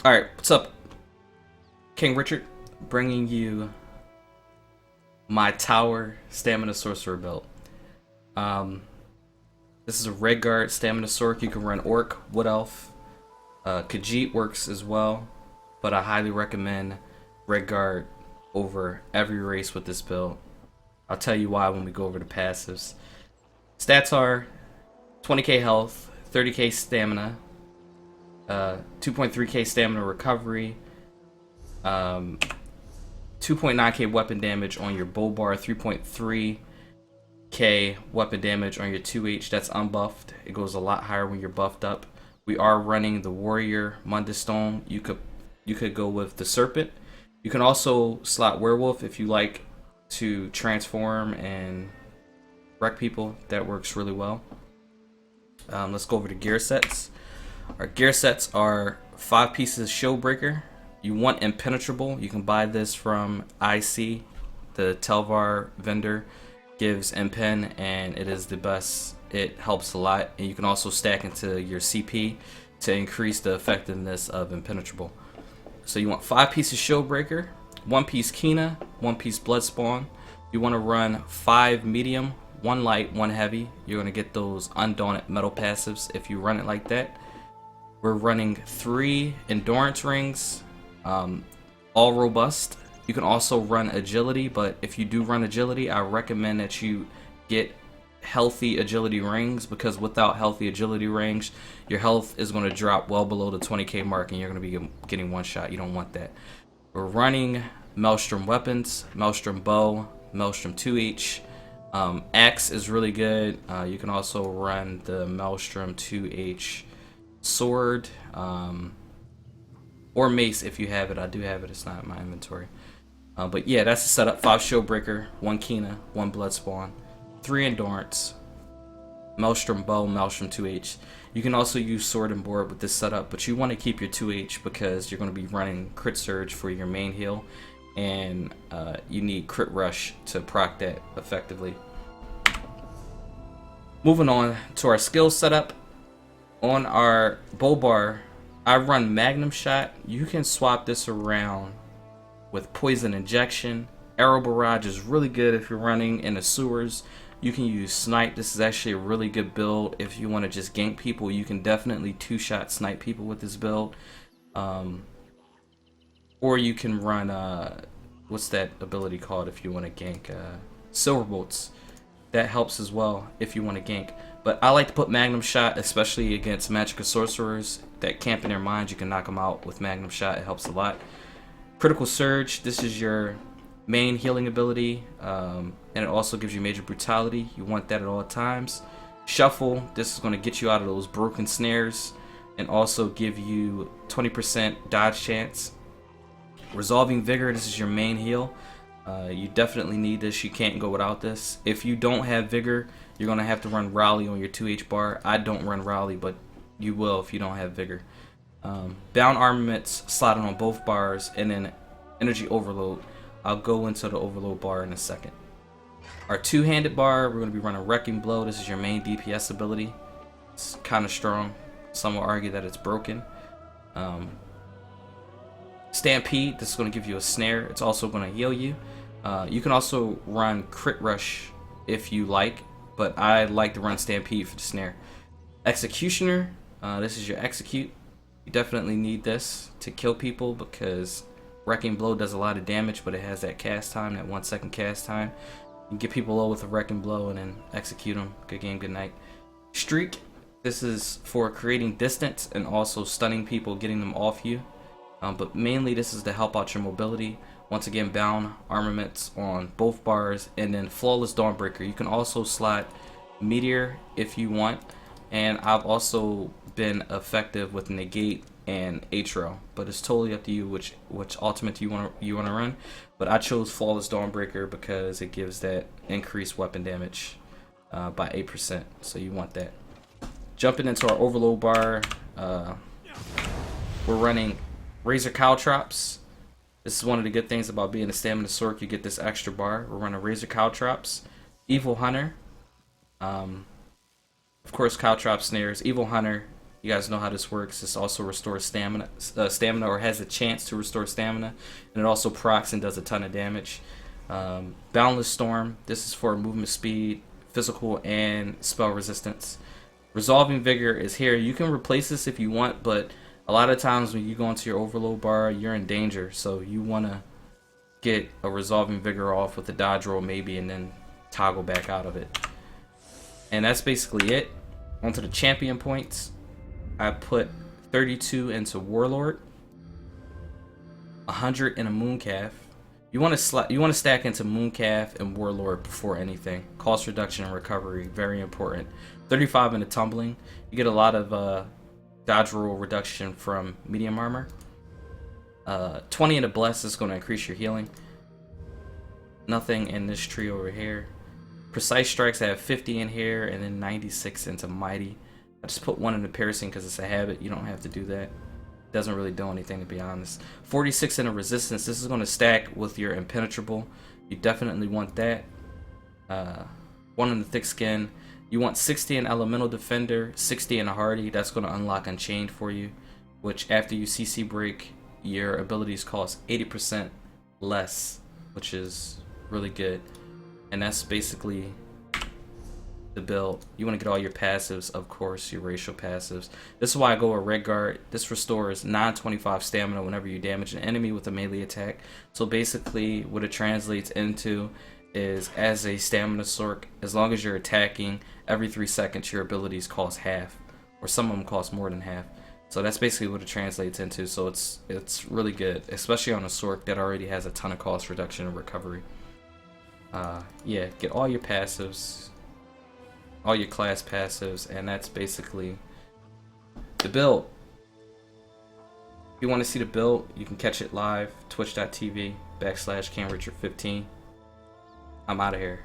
Alright, what's up? King Richard, bringing you my Tower Stamina Sorcerer build. Um, this is a Red Guard Stamina Sorc. You can run Orc, Wood Elf. Khajiit works as well, but I highly recommend Red Guard over every race with this build. I'll tell you why when we go over the passives. Stats are 20k health, 30k stamina, 2.3k stamina recovery, 2.9k weapon damage on your bow bar, 3.3k weapon damage on your 2H. That's unbuffed. It goes a lot higher when you're buffed up. We are running the Warrior Mundus Stone. You could go with the Serpent. You can also slot Werewolf if you like to transform and wreck people. That works really well. Let's go over the gear sets. Our gear sets are 5 pieces of ShieldBreaker. You want Impenetrable. You can buy this from IC. The Telvar vendor gives Impen, and it is the best. It helps a lot, and you can also stack into your CP to increase the effectiveness of Impenetrable. So you want 5 pieces ShieldBreaker, 1 piece Kena, 1 piece BloodSpawn. You want to run 5 medium, 1 light, 1 heavy. You're going to get those Undaunted metal passives if you run it like that. We're running 3 endurance rings, all robust. You can also run agility, but if you do run agility, I recommend that you get healthy agility rings, because without healthy agility rings, your health is going to drop well below the 20k mark and you're going to be getting one shot. You don't want that. We're running Maelstrom weapons, Maelstrom Bow, Maelstrom 2H. Axe is really good. You can also run the Maelstrom 2H sword, or mace if you have it. I do have it. It's not in my inventory. But yeah, that's the setup. 5 ShieldBreaker, 1 Kena, 1 BloodSpawn, 3 endurance, Maelstrom Bow, Maelstrom 2H. You can also use sword and board with this setup, but you want to keep your 2H because you're going to be running crit surge for your main heal, and you need crit rush to proc that effectively. Moving on to our skill setup. On our bow bar, I run Magnum Shot. You can swap this around with Poison Injection. Arrow Barrage is really good if you're running in the sewers. You can use Snipe. This is actually a really good build if you want to just gank people. You can definitely 2-shot snipe people with this build. Or you can run, what's that ability called if you want to gank? Silver Bolts. That helps as well if you want to gank. But I like to put Magnum Shot, especially against Magica Sorcerers that camp in their minds. You can knock them out with Magnum Shot. It helps a lot. Critical Surge, this is your main healing ability, and it also gives you Major Brutality. You want that at all times. Shuffle, this is going to get you out of those broken snares and also give you 20% dodge chance. Resolving Vigor, this is your main heal. You definitely need this. You can't go without this. If you don't have Vigor, you're going to have to run Rally on your 2H bar. I don't run Rally, but you will if you don't have Vigor. Bound Armaments slotted on both bars, and then Energy Overload. I'll go into the Overload bar in a second. Our two-handed bar, we're going to be running Wrecking Blow. This is your main DPS ability. It's kind of strong. Some will argue that it's broken. Stampede, this is going to give you a snare. It's also going to heal you. You can also run Crit Rush if you like, but I like to run Stampede for the snare. Executioner, this is your Execute. You definitely need this to kill people because Wrecking Blow does a lot of damage, but it has that cast time, that 1 second cast time. You can get people low with a Wrecking Blow and then execute them. Good game, good night. Streak, this is for creating distance and also stunning people, getting them off you. But mainly this is to help out your mobility. Once again, bound armaments on both bars, and then Flawless Dawnbreaker. You can also slot Meteor if you want, and I've also been effective with Negate and Atro, but it's totally up to you which ultimate you want to run. But I chose Flawless Dawnbreaker because it gives that increased weapon damage by 8%, so you want that. Jumping into our overload bar, we're running Razor Caltrops. This is one of the good things about being a Stamina Sorc. You get this extra bar. We're running Razor Caltrops, Evil Hunter, of course Caltrop snares, Evil Hunter, You guys know how this works. This also restores stamina, or has a chance to restore stamina, and it also procs and does a ton of damage. Boundless Storm. This is for movement speed, physical, and spell resistance. Resolving Vigor is here. You can replace this if you want, but a lot of times when you go into your overload bar, you're in danger. So you want to get a Resolving Vigor off with a dodge roll maybe, and then toggle back out of it. And that's basically it. Onto the champion points. I put 32 into Warlord, 100 in a Mooncalf. You want to stack into Mooncalf and Warlord before anything. Cost reduction and recovery, very important. 35 in a Tumbling. You get a lot of dodge roll reduction from medium armor. 20 in a Bless is going to increase your healing. Nothing in this tree over here. Precise Strikes, I have 50 in here, and then 96 into Mighty. I just put 1 into Piercing because it's a habit. You don't have to do that. Doesn't really do anything, to be honest. 46 in a Resistance. This is going to stack with your Impenetrable. You definitely want that. 1 in the Thick Skin. You want 60 in Elemental Defender, 60 in a Hardy. That's going to unlock Unchained for you, which after you CC break, your abilities cost 80% less, which is really good. And that's basically the build. You want to get all your passives, of course, your racial passives. This is why I go with Red Guard. This restores 925 stamina whenever you damage an enemy with a melee attack. So basically what it translates into is, as a stamina sork, as long as you're attacking, every 3 seconds your abilities cost half, or some of them cost more than half. So that's basically what it translates into. So it's really good, especially on a sork that already has a ton of cost reduction and recovery. Yeah, get all your passives, all your class passives, and that's basically the build. If you want to see the build, you can catch it live, twitch.tv/CamRichard15. I'm out of here.